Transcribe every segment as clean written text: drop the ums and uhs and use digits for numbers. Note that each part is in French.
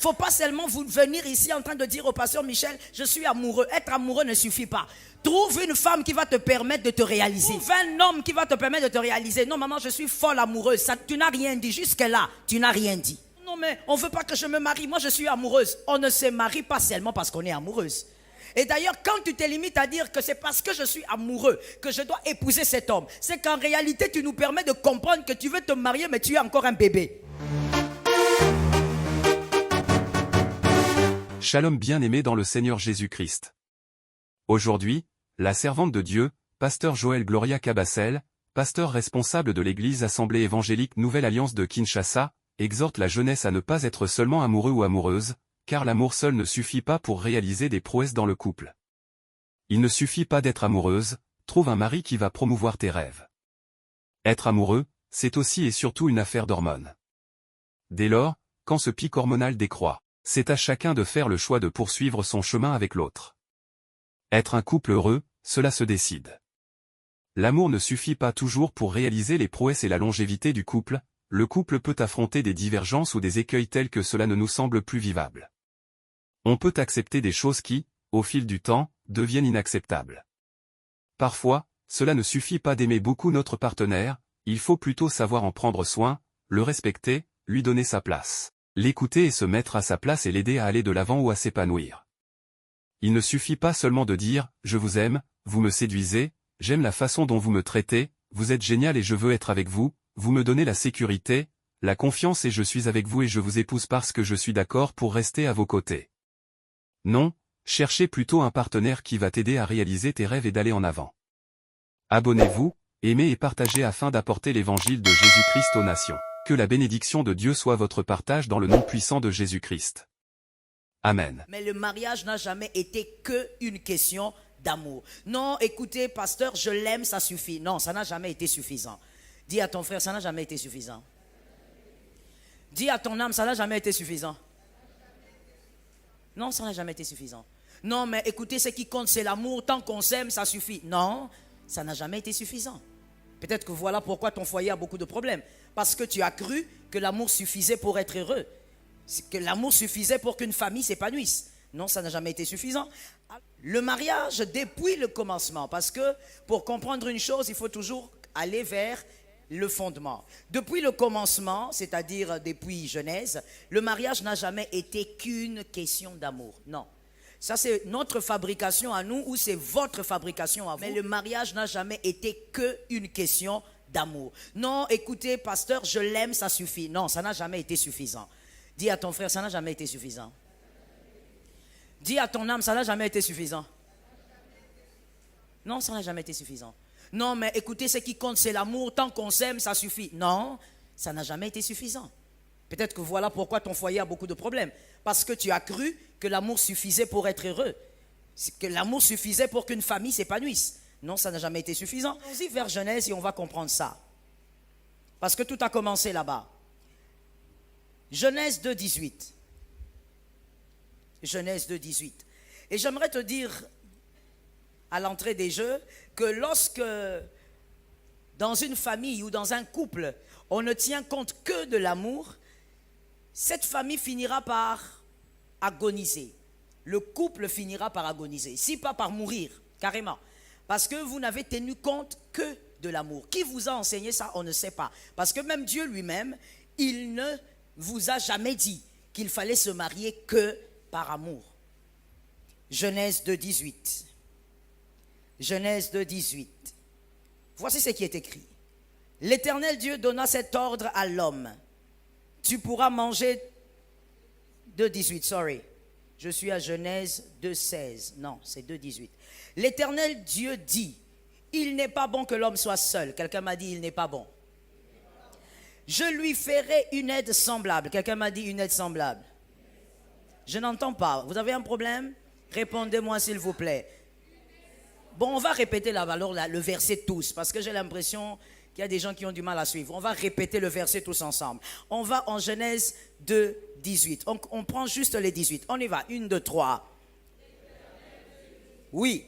Faut pas seulement vous venir ici en train de dire au pasteur Michel, je suis amoureux. Être amoureux ne suffit pas. Trouve une femme qui va te permettre de te réaliser. Trouve un homme qui va te permettre de te réaliser. Non, maman, je suis folle amoureuse. Ça, tu n'as rien dit. Jusque-là, tu n'as rien dit. Non, mais on ne veut pas que je me marie. Moi, je suis amoureuse. On ne se marie pas seulement parce qu'on est amoureuse. Et d'ailleurs, quand tu te limites à dire que c'est parce que je suis amoureux que je dois épouser cet homme, c'est qu'en réalité, tu nous permets de comprendre que tu veux te marier, mais tu es encore un bébé. Shalom bien-aimé dans le Seigneur Jésus-Christ. Aujourd'hui, la servante de Dieu, pasteur Joël Gloria Cabassel, pasteur responsable de l'église Assemblée évangélique Nouvelle Alliance de Kinshasa, exhorte la jeunesse à ne pas être seulement amoureux ou amoureuse, car l'amour seul ne suffit pas pour réaliser des prouesses dans le couple. Il ne suffit pas d'être amoureuse, trouve un mari qui va promouvoir tes rêves. Être amoureux, c'est aussi et surtout une affaire d'hormones. Dès lors, quand ce pic hormonal décroît, c'est à chacun de faire le choix de poursuivre son chemin avec l'autre. Être un couple heureux, cela se décide. L'amour ne suffit pas toujours pour réaliser les prouesses et la longévité du couple, le couple peut affronter des divergences ou des écueils tels que cela ne nous semble plus vivable. On peut accepter des choses qui, au fil du temps, deviennent inacceptables. Parfois, cela ne suffit pas d'aimer beaucoup notre partenaire, il faut plutôt savoir en prendre soin, le respecter, lui donner sa place, l'écouter et se mettre à sa place et l'aider à aller de l'avant ou à s'épanouir. Il ne suffit pas seulement de dire « je vous aime, vous me séduisez, j'aime la façon dont vous me traitez, vous êtes génial et je veux être avec vous, vous me donnez la sécurité, la confiance et je suis avec vous et je vous épouse parce que je suis d'accord pour rester à vos côtés. » Non, cherchez plutôt un partenaire qui va t'aider à réaliser tes rêves et d'aller en avant. Abonnez-vous, aimez et partagez afin d'apporter l'évangile de Jésus-Christ aux nations. Que la bénédiction de Dieu soit votre partage dans le nom puissant de Jésus-Christ. Amen. Mais le mariage n'a jamais été qu'une question d'amour. Non, écoutez, pasteur, je l'aime, ça suffit. Non, ça n'a jamais été suffisant. Dis à ton frère, ça n'a jamais été suffisant. Dis à ton âme, ça n'a jamais été suffisant. Non, ça n'a jamais été suffisant. Non, mais écoutez, ce qui compte, c'est l'amour. Tant qu'on s'aime, ça suffit. Non, ça n'a jamais été suffisant. Peut-être que voilà pourquoi ton foyer a beaucoup de problèmes. Parce que tu as cru que l'amour suffisait pour être heureux. Que l'amour suffisait pour qu'une famille s'épanouisse. Non, ça n'a jamais été suffisant. Le mariage, depuis le commencement, parce que pour comprendre une chose, il faut toujours aller vers le fondement. Depuis le commencement, c'est-à-dire depuis Genèse, le mariage n'a jamais été qu'une question d'amour. Non. Ça, c'est notre fabrication à nous ou c'est votre fabrication à vous. Mais le mariage n'a jamais été qu'une question d'amour. Non, écoutez, pasteur, je l'aime, ça suffit. Non, ça n'a jamais été suffisant. Dis à ton frère, ça n'a jamais été suffisant. Dis à ton âme, ça n'a jamais été suffisant. Non, ça n'a jamais été suffisant. Non, mais écoutez, ce qui compte, c'est l'amour. Tant qu'on s'aime, ça suffit. Non, ça n'a jamais été suffisant. Peut-être que voilà pourquoi ton foyer a beaucoup de problèmes. Parce que tu as cru que l'amour suffisait pour être heureux. Que l'amour suffisait pour qu'une famille s'épanouisse. Non, ça n'a jamais été suffisant. Allons-y vers Genèse et on va comprendre ça. Parce que tout a commencé là-bas. Genèse 2, 18. Genèse 2, 18. Et j'aimerais te dire, à l'entrée des jeux, que lorsque dans une famille ou dans un couple, on ne tient compte que de l'amour, cette famille finira par agoniser. Le couple finira par agoniser, si pas par mourir, carrément. Parce que vous n'avez tenu compte que de l'amour. Qui vous a enseigné ça, on ne sait pas. Parce que même Dieu lui-même, il ne vous a jamais dit qu'il fallait se marier que par amour. Genèse 2, 18. Genèse 2, 18. Voici ce qui est écrit. L'Éternel Dieu donna cet ordre à l'homme. Tu pourras manger 2, 18, sorry. Je suis à Genèse 2, 16. Non, c'est 2, 18. L'Éternel Dieu dit, il n'est pas bon que l'homme soit seul. Quelqu'un m'a dit, il n'est pas bon. Je lui ferai une aide semblable. Quelqu'un m'a dit une aide semblable. Je n'entends pas. Vous avez un problème? Répondez-moi s'il vous plaît. Bon, on va répéter le verset tous, parce que j'ai l'impression qu'il y a des gens qui ont du mal à suivre. On va répéter le verset tous ensemble. On va en Genèse 2, 18. On prend juste les 18. On y va. 1, 2, 3. Oui.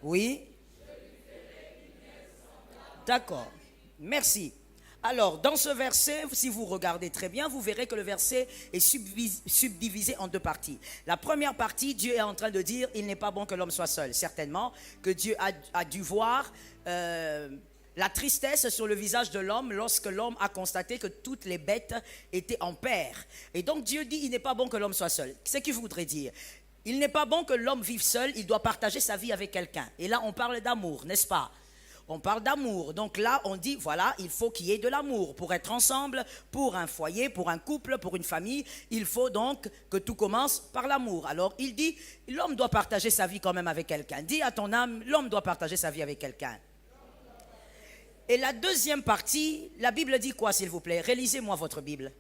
Oui. D'accord. Merci. Alors, dans ce verset, si vous regardez très bien, vous verrez que le verset est subdivisé en deux parties. La première partie, Dieu est en train de dire, il n'est pas bon que l'homme soit seul. Certainement que Dieu a dû voir la tristesse sur le visage de l'homme lorsque l'homme a constaté que toutes les bêtes étaient en paire. Et donc Dieu dit, il n'est pas bon que l'homme soit seul. Ce qu'il voudrait dire, il n'est pas bon que l'homme vive seul, il doit partager sa vie avec quelqu'un. Et là, on parle d'amour, n'est-ce pas? On parle d'amour. Donc là, on dit, voilà, il faut qu'il y ait de l'amour. Pour être ensemble, pour un foyer, pour un couple, pour une famille, il faut donc que tout commence par l'amour. Alors, il dit, l'homme doit partager sa vie quand même avec quelqu'un. Dis à ton âme, l'homme doit partager sa vie avec quelqu'un. Et la deuxième partie, la Bible dit quoi, s'il vous plaît? Relisez-moi votre Bible.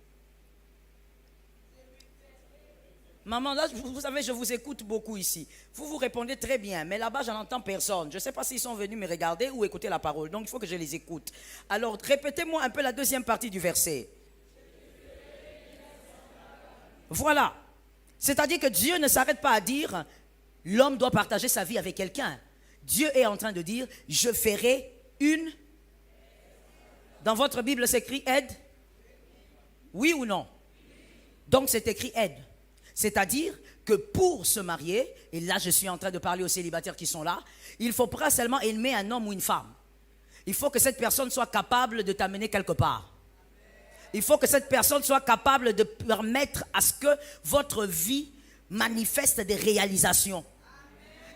Maman, là, vous savez, je vous écoute beaucoup ici. Vous répondez très bien, mais là-bas, je n'entends personne. Je ne sais pas s'ils sont venus me regarder ou écouter la parole. Donc, il faut que je les écoute. Alors, répétez-moi un peu la deuxième partie du verset. Voilà. C'est-à-dire que Dieu ne s'arrête pas à dire, l'homme doit partager sa vie avec quelqu'un. Dieu est en train de dire, je ferai une... Dans votre Bible, c'est écrit aide? Oui ou non? Donc, c'est écrit aide. C'est-à-dire que pour se marier, et là je suis en train de parler aux célibataires qui sont là, il ne faut pas seulement aimer un homme ou une femme. Il faut que cette personne soit capable de t'amener quelque part. Il faut que cette personne soit capable de permettre à ce que votre vie manifeste des réalisations.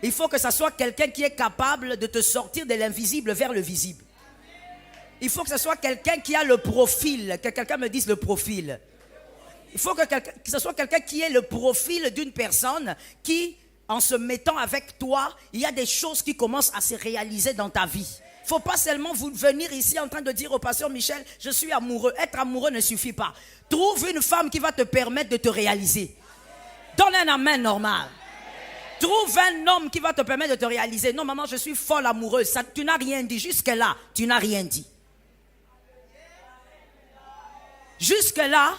Il faut que ce soit quelqu'un qui est capable de te sortir de l'invisible vers le visible. Il faut que ce soit quelqu'un qui a le profil, que quelqu'un me dise le profil. Il faut que ce soit quelqu'un qui ait le profil d'une personne qui, en se mettant avec toi, il y a des choses qui commencent à se réaliser dans ta vie. Il ne faut pas seulement venir ici en train de dire au pasteur Michel, je suis amoureux. Être amoureux ne suffit pas. Trouve une femme qui va te permettre de te réaliser. Donne un amen normal. Trouve un homme qui va te permettre de te réaliser. Non, maman, je suis folle amoureuse. Ça, tu n'as rien dit. Jusque-là, tu n'as rien dit. Jusque-là,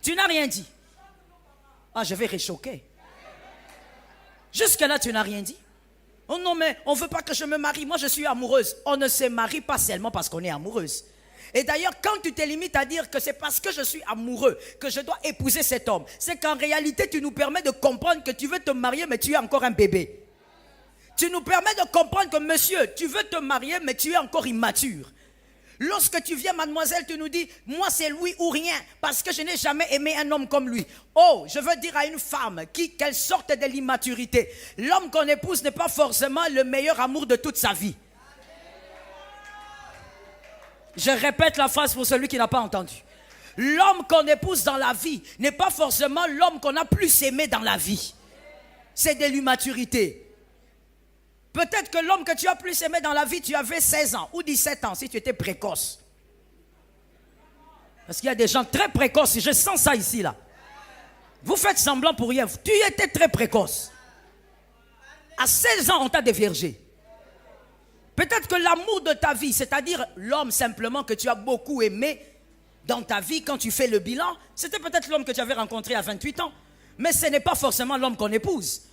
tu n'as rien dit. Ah, je vais réchoquer. Jusque-là, tu n'as rien dit. Oh non, mais on ne veut pas que je me marie. Moi, je suis amoureuse. On ne se marie pas seulement parce qu'on est amoureuse. Et d'ailleurs, quand tu te limites à dire que c'est parce que je suis amoureux que je dois épouser cet homme, c'est qu'en réalité, tu nous permets de comprendre que tu veux te marier, mais tu es encore un bébé. Tu nous permets de comprendre que, monsieur, tu veux te marier, mais tu es encore immature. Lorsque tu viens, mademoiselle, tu nous dis, moi c'est lui ou rien, parce que je n'ai jamais aimé un homme comme lui. Oh, je veux dire à une femme qu'elle sorte de l'immaturité. L'homme qu'on épouse n'est pas forcément le meilleur amour de toute sa vie. Je répète la phrase pour celui qui n'a pas entendu. L'homme qu'on épouse dans la vie n'est pas forcément l'homme qu'on a plus aimé dans la vie. C'est de l'immaturité. Peut-être que l'homme que tu as plus aimé dans la vie, tu avais 16 ans ou 17 ans si tu étais précoce. Parce qu'il y a des gens très précoces, je sens ça ici là. Vous faites semblant pour rien, tu étais très précoce. À 16 ans, on t'a déviergé. Peut-être que l'amour de ta vie, c'est-à-dire l'homme simplement que tu as beaucoup aimé dans ta vie quand tu fais le bilan, c'était peut-être l'homme que tu avais rencontré à 28 ans. Mais ce n'est pas forcément l'homme qu'on épouse.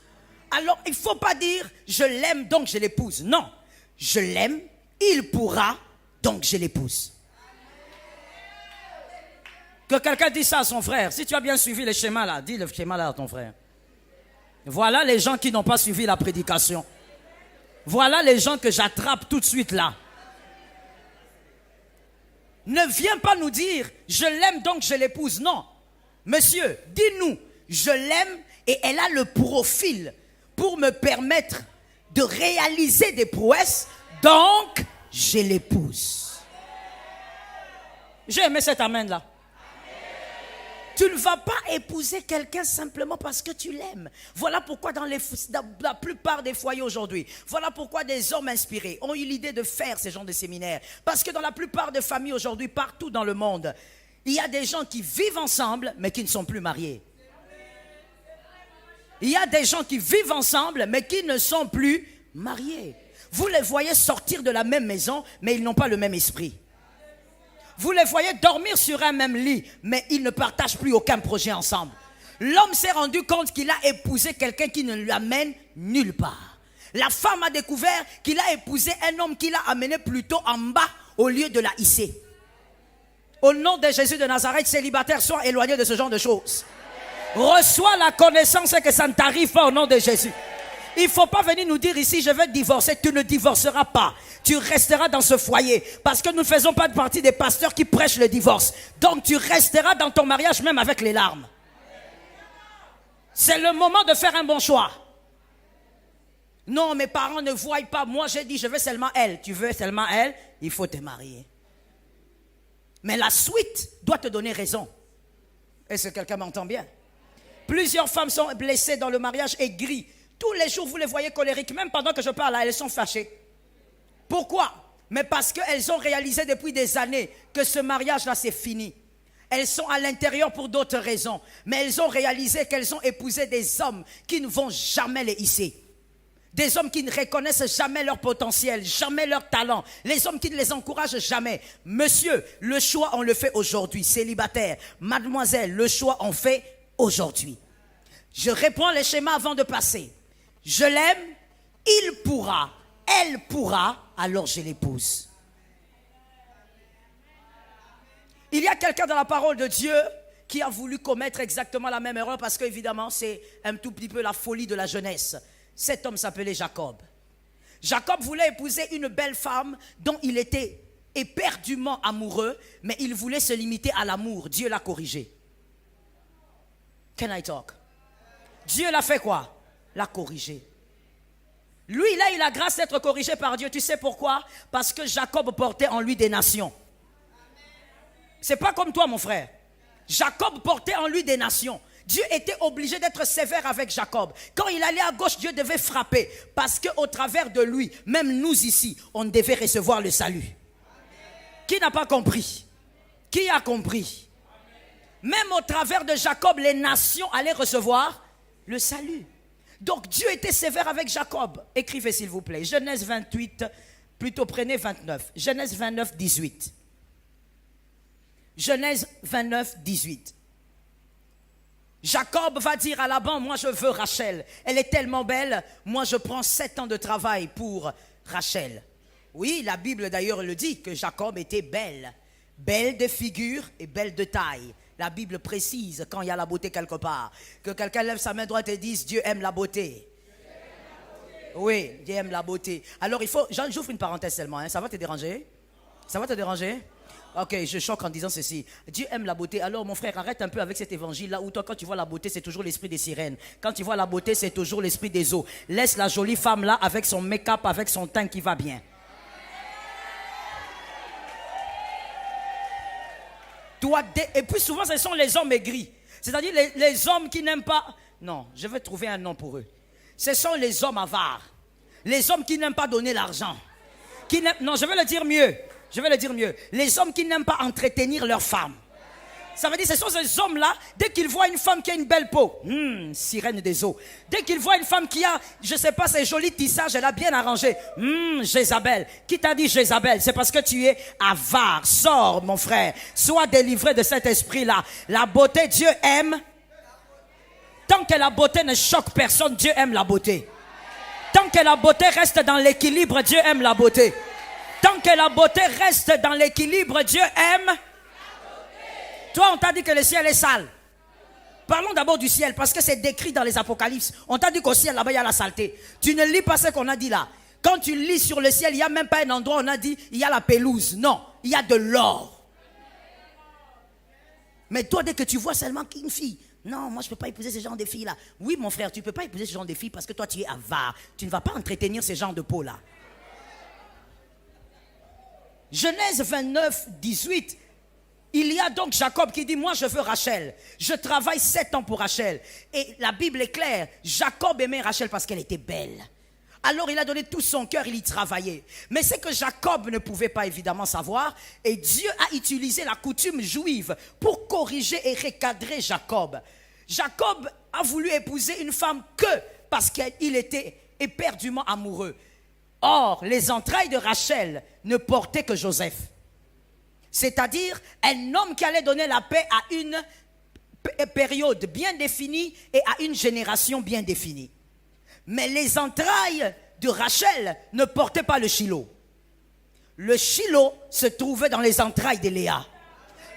Alors, il ne faut pas dire « je l'aime, donc je l'épouse ». Non, je l'aime, il pourra, donc je l'épouse. Que quelqu'un dise ça à son frère. Si tu as bien suivi le schéma là, dis le schéma là à ton frère. Voilà les gens qui n'ont pas suivi la prédication. Voilà les gens que j'attrape tout de suite là. Ne viens pas nous dire « je l'aime, donc je l'épouse ». Non, monsieur, dis-nous « je l'aime et elle a le profil ». Pour me permettre de réaliser des prouesses, donc je l'épouse. J'ai aimé cet amen là. Tu ne vas pas épouser quelqu'un simplement parce que tu l'aimes. Voilà pourquoi dans la plupart des foyers aujourd'hui, voilà pourquoi des hommes inspirés ont eu l'idée de faire ces genres de séminaires. Parce que dans la plupart des familles aujourd'hui, partout dans le monde, il y a des gens qui vivent ensemble mais qui ne sont plus mariés. Il y a des gens qui vivent ensemble, mais qui ne sont plus mariés. Vous les voyez sortir de la même maison, mais ils n'ont pas le même esprit. Vous les voyez dormir sur un même lit, mais ils ne partagent plus aucun projet ensemble. L'homme s'est rendu compte qu'il a épousé quelqu'un qui ne lui amène nulle part. La femme a découvert qu'il a épousé un homme qui l'a amené plutôt en bas au lieu de la hisser. Au nom de Jésus de Nazareth, célibataire, sois éloigné de ce genre de choses. Reçois la connaissance et que ça ne t'arrive pas au nom de Jésus. Il ne faut pas venir nous dire ici, je vais divorcer. Tu ne divorceras pas. Tu resteras dans ce foyer. Parce que nous ne faisons pas partie des pasteurs qui prêchent le divorce. Donc tu resteras dans ton mariage même avec les larmes. C'est le moment de faire un bon choix. Non, mes parents ne voient pas. Moi, j'ai dit, je veux seulement elle. Tu veux seulement elle, il faut te marier. Mais la suite doit te donner raison. Est-ce que quelqu'un m'entend bien? Plusieurs femmes sont blessées dans le mariage, aigries. Tous les jours, vous les voyez colériques. Même pendant que je parle là, elles sont fâchées. Pourquoi? Mais parce qu'elles ont réalisé depuis des années que ce mariage-là, c'est fini. Elles sont à l'intérieur pour d'autres raisons. Mais elles ont réalisé qu'elles ont épousé des hommes qui ne vont jamais les hisser. Des hommes qui ne reconnaissent jamais leur potentiel, jamais leur talent. Les hommes qui ne les encouragent jamais. Monsieur, le choix, on le fait aujourd'hui. Célibataire, mademoiselle, le choix, on fait aujourd'hui. Je reprends les schémas avant de passer. Je l'aime, il pourra, elle pourra, alors je l'épouse. Il y a quelqu'un dans la parole de Dieu qui a voulu commettre exactement la même erreur parce qu'évidemment, c'est un tout petit peu la folie de la jeunesse. Cet homme s'appelait Jacob. Jacob voulait épouser une belle femme dont il était éperdument amoureux, mais il voulait se limiter à l'amour. Dieu l'a corrigé. Can I talk? Dieu l'a fait quoi? L'a corrigé. Lui, là, il a grâce d'être corrigé par Dieu. Tu sais pourquoi? Parce que Jacob portait en lui des nations. C'est pas comme toi, mon frère. Jacob portait en lui des nations. Dieu était obligé d'être sévère avec Jacob. Quand il allait à gauche, Dieu devait frapper. Parce qu'au travers de lui, même nous ici, on devait recevoir le salut. Qui n'a pas compris? Qui a compris? Même au travers de Jacob, les nations allaient recevoir le salut. Donc Dieu était sévère avec Jacob. Écrivez s'il vous plaît. Genèse 28, plutôt prenez 29. Genèse 29, 18. Genèse 29, 18. Jacob va dire à Laban, moi je veux Rachel. Elle est tellement belle, moi je prends 7 ans de travail pour Rachel. Oui, la Bible d'ailleurs le dit que Jacob était belle. Belle de figure et belle de taille. La Bible précise quand il y a la beauté quelque part. Que quelqu'un lève sa main droite et dise, Dieu aime la beauté. Oui, Dieu aime la beauté. Alors il faut, j'ouvre une parenthèse seulement, hein. Ça va te déranger? Ça va te déranger? Ok, je choque en disant ceci. Dieu aime la beauté. Alors mon frère, arrête un peu avec cet évangile-là où toi quand tu vois la beauté, c'est toujours l'esprit des sirènes. Quand tu vois la beauté, c'est toujours l'esprit des eaux. Laisse la jolie femme là avec son make-up, avec son teint qui va bien. Et puis souvent ce sont les hommes aigris. C'est-à-dire les hommes qui n'aiment pas. Non, je vais trouver un nom pour eux. Ce sont les hommes avares. Les hommes qui n'aiment pas donner l'argent. Non, je vais le dire mieux. Je vais le dire mieux. Les hommes qui n'aiment pas entretenir leurs femmes. Ça veut dire, ce sont ces hommes-là, dès qu'ils voient une femme qui a une belle peau, sirène des eaux. Dès qu'ils voient une femme qui a, je ne sais pas, ses jolis tissages, elle a bien arrangé. Jézabel. Qui t'a dit Jézabel? C'est parce que tu es avare. Sors, mon frère. Sois délivré de cet esprit-là. La beauté, Dieu aime. Tant que la beauté ne choque personne, Dieu aime la beauté. Tant que la beauté reste dans l'équilibre, Dieu aime la beauté. Tant que la beauté reste dans l'équilibre, Dieu aime. Toi, on t'a dit que le ciel est sale. Parlons d'abord du ciel, parce que c'est décrit dans les Apocalypses. On t'a dit qu'au ciel, là-bas, il y a la saleté. Tu ne lis pas ce qu'on a dit là. Quand tu lis sur le ciel, il n'y a même pas un endroit où on a dit, il y a la pelouse. Non, il y a de l'or. Mais toi, dès que tu vois seulement qu'une fille, non, moi, je ne peux pas épouser ce genre de filles-là. Oui, mon frère, tu ne peux pas épouser ce genre de filles parce que toi, tu es avare. Tu ne vas pas entretenir ce genre de peau-là. Genèse 29, 18. Il y a donc Jacob qui dit, moi je veux Rachel. Je travaille 7 ans pour Rachel. Et la Bible est claire. Jacob aimait Rachel parce qu'elle était belle. Alors il a donné tout son cœur, il y travaillait. Mais c'est que Jacob ne pouvait pas évidemment savoir. Et Dieu a utilisé la coutume juive pour corriger et recadrer Jacob. Jacob a voulu épouser une femme que parce qu'il était éperdument amoureux. Or, les entrailles de Rachel ne portaient que Joseph. C'est-à-dire un homme qui allait donner la paix à une période bien définie et à une génération bien définie. Mais les entrailles de Rachel ne portaient pas le Shiloh. Le Shiloh se trouvait dans les entrailles de Léa.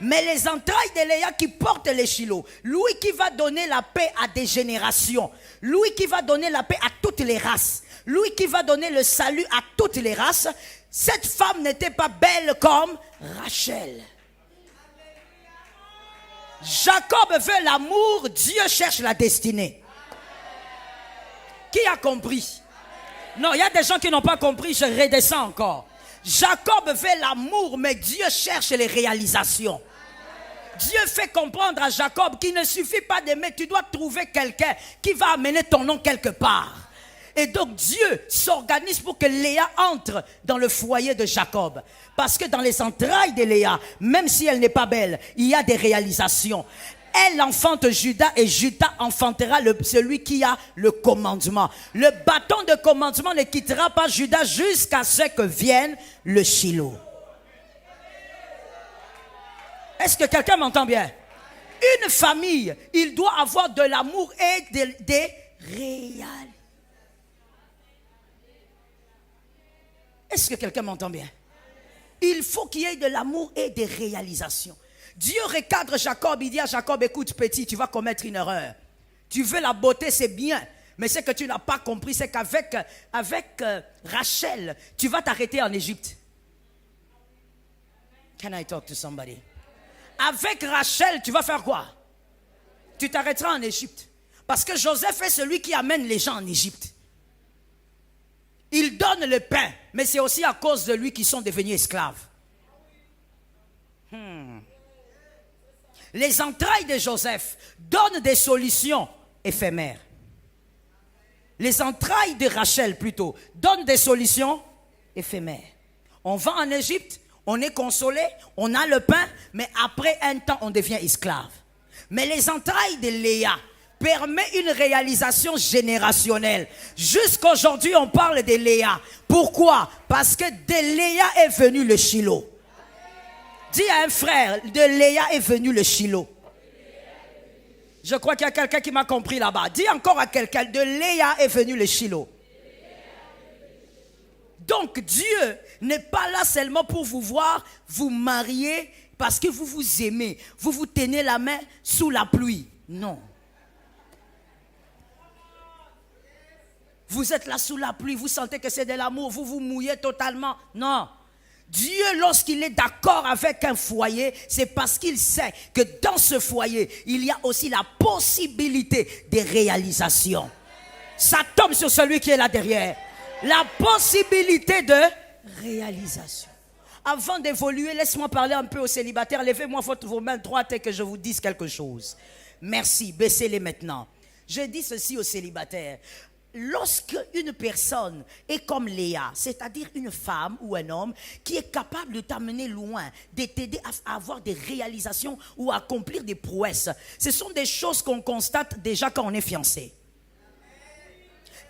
Mais les entrailles de Léa qui portent les Shiloh, lui qui va donner la paix à des générations, lui qui va donner la paix à toutes les races, lui qui va donner le salut à toutes les races, cette femme n'était pas belle comme Rachel. Jacob veut l'amour, Dieu cherche la destinée. Qui a compris? Non, il y a des gens qui n'ont pas compris, je redescends encore. Jacob veut l'amour, mais Dieu cherche les réalisations. Dieu fait comprendre à Jacob qu'il ne suffit pas d'aimer, tu dois trouver quelqu'un qui va amener ton nom quelque part. Et donc Dieu s'organise pour que Léa entre dans le foyer de Jacob. Parce que dans les entrailles de Léa, même si elle n'est pas belle, il y a des réalisations. Elle enfante Judas et Judas enfantera celui qui a le commandement. Le bâton de commandement ne quittera pas Judas jusqu'à ce que vienne le Shiloh. Est-ce que quelqu'un m'entend bien? Une famille, il doit avoir de l'amour et des réalisations. Est-ce que quelqu'un m'entend bien? Il faut qu'il y ait de l'amour et des réalisations. Dieu recadre Jacob, il dit à Jacob, écoute petit, tu vas commettre une erreur. Tu veux la beauté, c'est bien. Mais ce que tu n'as pas compris, c'est qu'avec Rachel, tu vas t'arrêter en Égypte. Can I talk to somebody? Avec Rachel, tu vas faire quoi? Tu t'arrêteras en Égypte. Parce que Joseph est celui qui amène les gens en Égypte. Il donne le pain, mais c'est aussi à cause de lui qu'ils sont devenus esclaves. Les entrailles de Joseph donnent des solutions éphémères. Les entrailles de Rachel, plutôt, donnent des solutions éphémères. On va en Égypte, on est consolé, on a le pain, mais après un temps, on devient esclave. Mais les entrailles de Léa permettent une réalisation générationnelle. Jusqu'aujourd'hui, on parle de Léa. Pourquoi? Parce que de Léa est venu le Shiloh. Dis à un frère, de Léa est venu le Shiloh. Je crois qu'il y a quelqu'un qui m'a compris là-bas. Dis encore à quelqu'un, de Léa est venu le Shiloh. Donc Dieu n'est pas là seulement pour vous voir, vous marier parce que vous vous aimez. Vous vous tenez la main sous la pluie. Non. Vous êtes là sous la pluie, vous sentez que c'est de l'amour, vous vous mouillez totalement. Non. Dieu, lorsqu'il est d'accord avec un foyer, c'est parce qu'il sait que dans ce foyer, il y a aussi la possibilité de réalisation. Ça tombe sur celui qui est là derrière. La possibilité de réalisation. Avant d'évoluer, laisse-moi parler un peu aux célibataires. Levez-moi vos mains droites et que je vous dise quelque chose. Merci, baissez-les maintenant. Je dis ceci aux célibataires. Lorsque une personne est comme Léa, c'est-à-dire une femme ou un homme qui est capable de t'amener loin, de t'aider à avoir des réalisations ou à accomplir des prouesses, ce sont des choses qu'on constate déjà quand on est fiancé.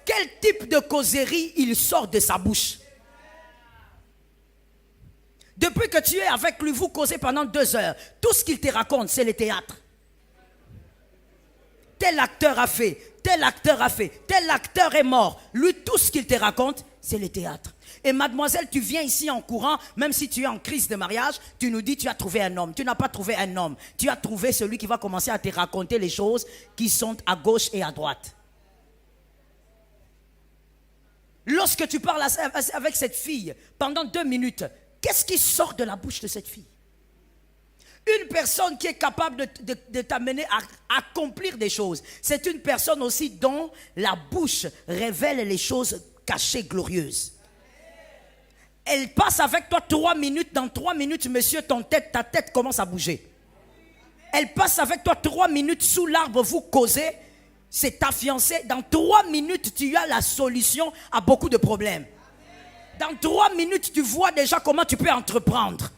Quel type de causerie il sort de sa bouche? Depuis que tu es avec lui, vous causez pendant 2 heures. Tout ce qu'il te raconte, c'est le théâtre. Tel acteur a fait, tel acteur a fait, tel acteur est mort. Lui, tout ce qu'il te raconte, c'est le théâtre. Et mademoiselle, tu viens ici en courant, même si tu es en crise de mariage, tu nous dis tu as trouvé un homme. Tu n'as pas trouvé un homme. Tu as trouvé celui qui va commencer à te raconter les choses qui sont à gauche et à droite. Lorsque tu parles avec cette fille pendant 2 minutes, qu'est-ce qui sort de la bouche de cette fille? Une personne qui est capable de t'amener à accomplir des choses, c'est une personne aussi dont la bouche révèle les choses cachées, glorieuses. Elle passe avec toi 3 minutes. Dans 3 minutes, monsieur, ta tête commence à bouger. Elle passe avec toi 3 minutes sous l'arbre, vous causez. C'est ta fiancée. Dans 3 minutes, tu as la solution à beaucoup de problèmes. Dans 3 minutes, tu vois déjà comment tu peux entreprendre.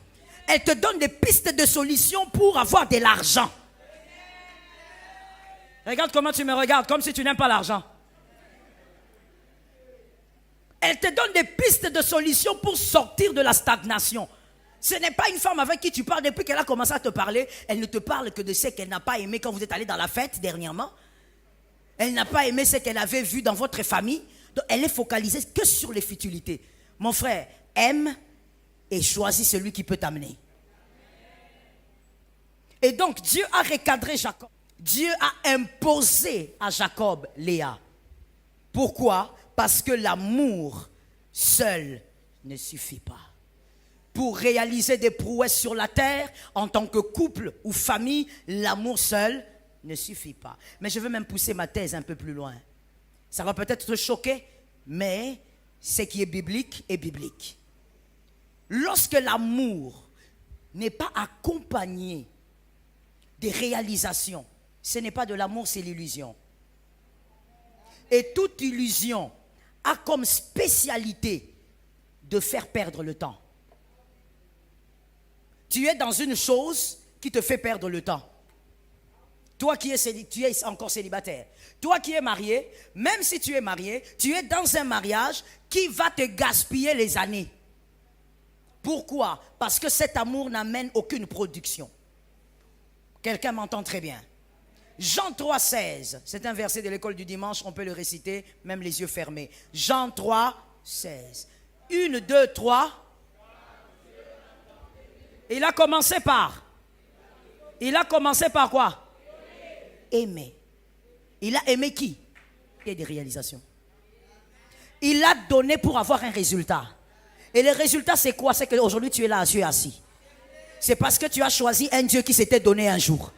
Elle te donne des pistes de solutions pour avoir de l'argent. Regarde comment tu me regardes, comme si tu n'aimes pas l'argent. Elle te donne des pistes de solutions pour sortir de la stagnation. Ce n'est pas une femme avec qui tu parles depuis qu'elle a commencé à te parler. Elle ne te parle que de ce qu'elle n'a pas aimé quand vous êtes allé dans la fête dernièrement. Elle n'a pas aimé ce qu'elle avait vu dans votre famille. Donc elle est focalisée que sur les futilités. Mon frère, aime et choisis celui qui peut t'amener. Et donc Dieu a recadré Jacob. Dieu a imposé à Jacob Léa. Pourquoi? Parce que l'amour seul ne suffit pas. Pour réaliser des prouesses sur la terre, en tant que couple ou famille, l'amour seul ne suffit pas. Mais je veux même pousser ma thèse un peu plus loin. Ça va peut-être te choquer, mais ce qui est biblique est biblique. Lorsque l'amour n'est pas accompagné des réalisations, ce n'est pas de l'amour, c'est l'illusion. Et toute illusion a comme spécialité de faire perdre le temps. Tu es dans une chose qui te fait perdre le temps. Toi qui es encore célibataire, toi qui es marié, même si tu es marié, tu es dans un mariage qui va te gaspiller les années. Pourquoi? Parce que cet amour n'amène aucune production. Quelqu'un m'entend très bien. Jean 3, 16, c'est un verset de l'école du dimanche, on peut le réciter, même les yeux fermés. Jean 3, 16. 1, 2, 3. Il a commencé par quoi? Aimer. Il a aimé qui? Il y a des réalisations. Il a donné pour avoir un résultat. Et le résultat, c'est quoi? C'est qu'aujourd'hui, tu es là, tu es assis. C'est parce que tu as choisi un Dieu qui s'était donné un jour.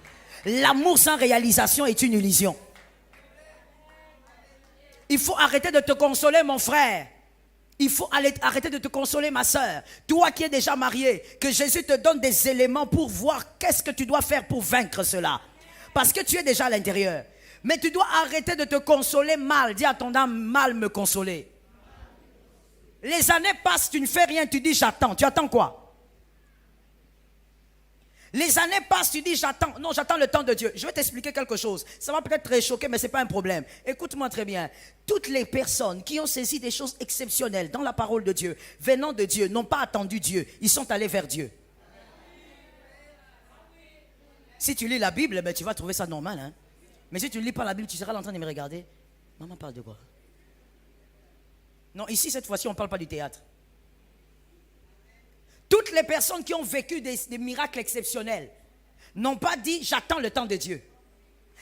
L'amour sans réalisation est une illusion. Il faut arrêter de te consoler, mon frère. Il faut arrêter de te consoler, ma soeur. Toi qui es déjà marié, que Jésus te donne des éléments pour voir qu'est-ce que tu dois faire pour vaincre cela. Parce que tu es déjà à l'intérieur. Mais tu dois arrêter de te consoler mal. Dis à ton âme, mal me consoler. Les années passent, tu ne fais rien, tu dis j'attends. Tu attends quoi? Les années passent, tu dis j'attends. Non, j'attends le temps de Dieu. Je vais t'expliquer quelque chose. Ça va peut-être te choquer, mais ce n'est pas un problème. Écoute-moi très bien. Toutes les personnes qui ont saisi des choses exceptionnelles dans la parole de Dieu, venant de Dieu, n'ont pas attendu Dieu. Ils sont allés vers Dieu. Si tu lis la Bible, ben, tu vas trouver ça normal. Hein? Mais si tu ne lis pas la Bible, tu seras en train de me regarder. Maman parle de quoi? Non, ici, cette fois-ci, on ne parle pas du théâtre. Toutes les personnes qui ont vécu des miracles exceptionnels n'ont pas dit « j'attends le temps de Dieu ».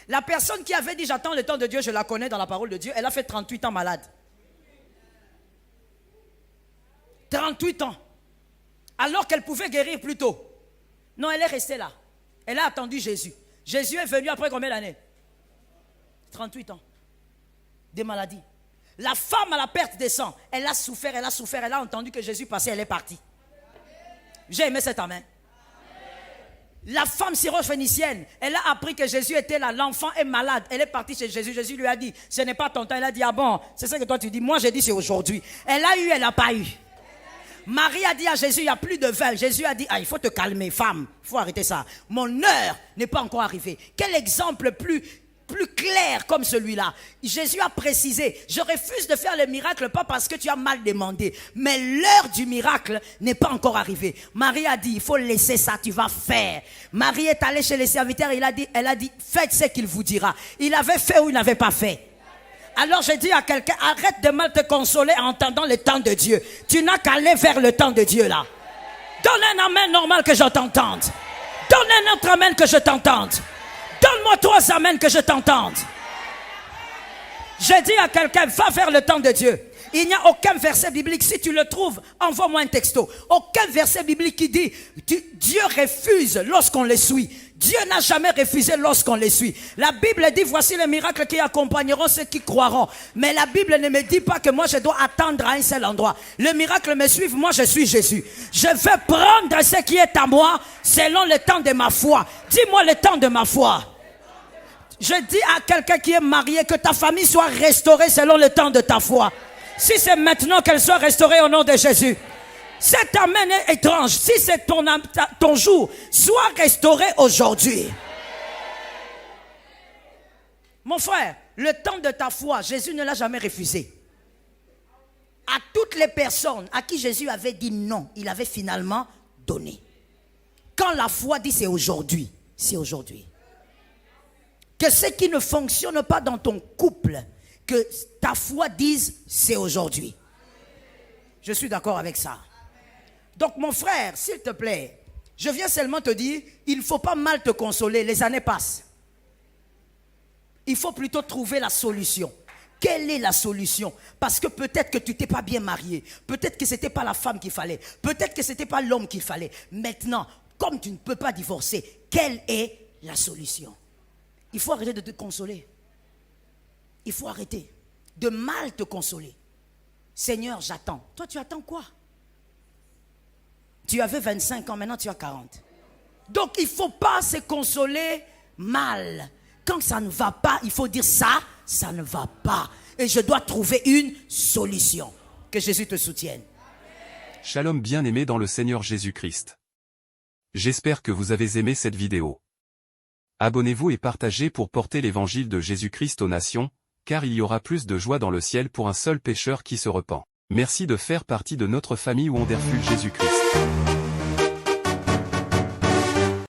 La personne qui avait dit « j'attends le temps de Dieu », je la connais dans la parole de Dieu, elle a fait 38 ans malade. 38 ans. Alors qu'elle pouvait guérir plus tôt. Non, elle est restée là. Elle a attendu Jésus. Jésus est venu après combien d'années? 38 ans. Des maladies. La femme à la perte des sangs, elle a souffert, elle a entendu que Jésus passait, elle est partie. J'ai aimé cet amen. La femme syrophénicienne, elle a appris que Jésus était là, l'enfant est malade, elle est partie chez Jésus. Jésus lui a dit, ce n'est pas ton temps. Elle a dit, ah bon, c'est ça que toi tu dis. Moi j'ai dit c'est aujourd'hui. Elle a eu, elle n'a pas eu. Marie a dit à Jésus, il n'y a plus de vin. Jésus a dit, ah, il faut te calmer, femme, il faut arrêter ça. Mon heure n'est pas encore arrivée. Quel exemple plus clair comme celui-là. Jésus a précisé, je refuse de faire le miracle, pas parce que tu as mal demandé, mais l'heure du miracle n'est pas encore arrivée. Marie a dit, il faut laisser ça, tu vas faire. Marie est allée chez les serviteurs, elle a dit, faites ce qu'il vous dira. Il avait fait ou il n'avait pas fait? Alors je dis à quelqu'un, arrête de mal te consoler en entendant le temps de Dieu. Tu n'as qu'à aller vers le temps de Dieu là. Donne un amen normal que je t'entende. Donne un autre amen que je t'entende. Donne-moi 3 amens que je t'entende. Je dis à quelqu'un, va vers le temps de Dieu. Il n'y a aucun verset biblique, si tu le trouves, envoie-moi un texto. Aucun verset biblique qui dit, Dieu refuse lorsqu'on le suit. Dieu n'a jamais refusé lorsqu'on les suit. La Bible dit, voici les miracles qui accompagneront ceux qui croiront. Mais la Bible ne me dit pas que moi je dois attendre à un seul endroit. Le miracle me suit, moi je suis Jésus. Je vais prendre ce qui est à moi selon le temps de ma foi. Dis-moi le temps de ma foi. Je dis à quelqu'un qui est marié que ta famille soit restaurée selon le temps de ta foi. Si c'est maintenant qu'elle soit restaurée au nom de Jésus. Cet amen est étrange. Si c'est ton jour, sois restauré aujourd'hui. Mon frère, le temps de ta foi, Jésus ne l'a jamais refusé. À toutes les personnes à qui Jésus avait dit non, il avait finalement donné. Quand la foi dit c'est aujourd'hui, c'est aujourd'hui. Que ce qui ne fonctionne pas dans ton couple, que ta foi dise c'est aujourd'hui. Je suis d'accord avec ça. Donc mon frère, s'il te plaît, Je viens seulement te dire, il ne faut pas mal te consoler, les années passent. Il faut plutôt trouver la solution. Quelle est la solution? Parce que peut-être que tu t'es pas bien marié. Peut-être que ce n'était pas la femme qu'il fallait. Peut-être que ce n'était pas l'homme qu'il fallait. Maintenant, comme tu ne peux pas divorcer, quelle est la solution? Il faut arrêter de te consoler. Il faut arrêter de mal te consoler. Seigneur, j'attends. Toi, tu attends quoi? Tu avais 25 ans, maintenant tu as 40. Donc, il ne faut pas se consoler mal. Quand ça ne va pas, il faut dire ça ne va pas. Et je dois trouver une solution. Que Jésus te soutienne. Shalom bien-aimés dans le Seigneur Jésus-Christ. J'espère que vous avez aimé cette vidéo. Abonnez-vous et partagez pour porter l'évangile de Jésus-Christ aux nations, car il y aura plus de joie dans le ciel pour un seul pécheur qui se repent. Merci de faire partie de notre famille où on refuge Jésus-Christ.